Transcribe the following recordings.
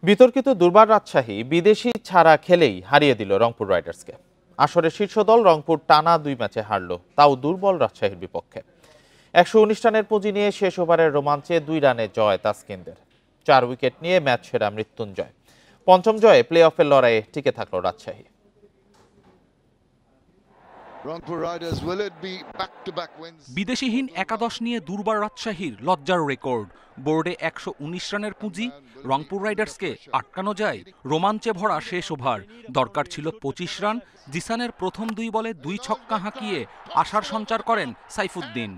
বিতর্কিত দুর্বার রাজশাহী বিদেশি ছাড়া খেলেই হারিয়ে দিল রংপুর রাইডার্সকে। আসরের শীর্ষ দল রংপুর টানা 2 ম্যাচে হারল, তাও দুর্বল রাজশাহীর বিপক্ষে। 119 রানের পুঁজি নিয়ে শেষ ওভারের রোমাঞ্চে 2 রানে জয় তাসকিনদের। 4 উইকেট নিয়ে ম্যাচ সেরা মৃত্যুঞ্জয়। পঞ্চম জয়ে প্লে অফের লড়াইয়ে টিকে থাকল রাজশাহী। বিদেশিহীন একাদশ নিয়ে দুর্বার রাজশাহীর লজ্জার রেকর্ড। বোর্ডে 119 রানের পুঁজি, রংপুর রাইডার্সকে আটকানো যায়। রোমাঞ্চে ভরা শেষ ওভার, দরকার ছিল 25 রান। জিসানের প্রথম 2 বলে 2 ছক্কা হাঁকিয়ে আশার সঞ্চার করেন সাইফুদ্দিন।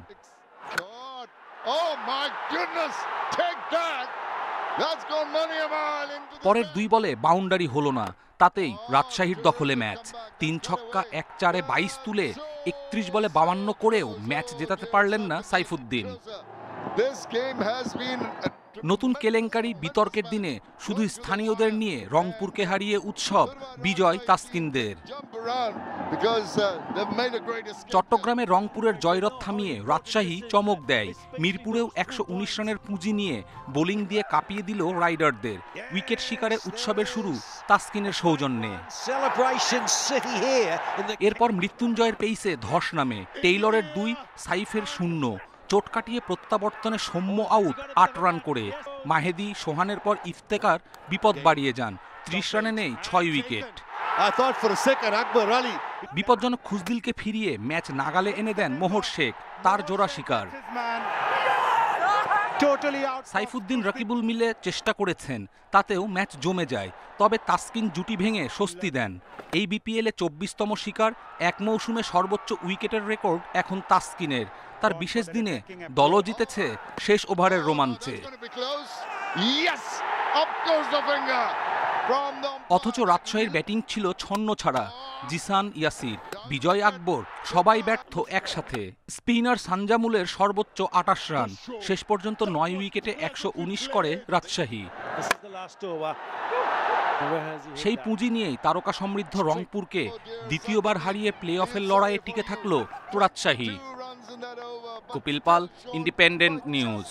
পরের 2 বলে বাউন্ডারি হলো না, তাতেই রাজশাহীর দখলে ম্যাচ। 3 ছক্কা 1 চারে 22 তুলে 31 বলে 52 করেও ম্যাচ জেতাতে পারলেন না সাইফুদ্দিন। নতুন কেলেঙ্কারি, বিতর্কের দিনে শুধু স্থানীয়দের নিয়ে রংপুরকে হারিয়ে উৎসব বিজয় তাসকিনদের। চট্টগ্রামে রংপুরের জয়রথ থামিয়ে রাজশাহী চমক দেয়। মিরপুরেও 119 রানের পুঁজি নিয়ে বোলিং দিয়ে কাঁপিয়ে দিল রাইডারদের। উইকেট শিকারে উৎসবের শুরু তাসকিনের সৌজন্যে। এরপর মৃত্যুঞ্জয়ের পেইসে ধস নামে। টেইলরের 2, সাইফের 0। চোট কাটিয়ে প্রত্যাবর্তনে সৌম্য আউট 8 রান করে। মাহেদী, সোহানের পর ইফতেকার বিপদ বাড়িয়ে যান। 30 রানে নেই 6 উইকেট। বিপজ্জনক খুজদিলকে ফিরিয়ে ম্যাচ নাগালে এনে দেন মোহর শেখ, তার জোড়া শিকার। সাইফুদ্দিন রাকিবুল মিলে চেষ্টা করেছেন, তাতেও ম্যাচ জমে যায়। তবে তাসকিন জুটি ভেঙে স্বস্তি দেন। এই বিপিএলে 24তম শিকার, এক মৌসুমে সর্বোচ্চ উইকেটের রেকর্ড এখন তাসকিনের। তার বিশেষ দিনে দলও জিতেছে শেষ ওভারের রোমাঞ্চে। অথচ রাজশাহীর ব্যাটিং ছিল ছন্ন ছাড়া। জিসান, ইয়াসির, বিজয় আকবর সবাই ব্যর্থ একসাথে। স্পিনার সানজামুলের সর্বোচ্চ 28 রান। শেষ পর্যন্ত 9 উইকেটে 119 করে রাজশাহী। সেই পুঁজি নিয়েই তারকা সমৃদ্ধ রংপুরকে দ্বিতীয়বার হারিয়ে প্লে অফের লড়াইয়ে টিকে থাকল রাজশাহী। কপিল পাল, ইন্ডিপেন্ডেন্ট নিউজ।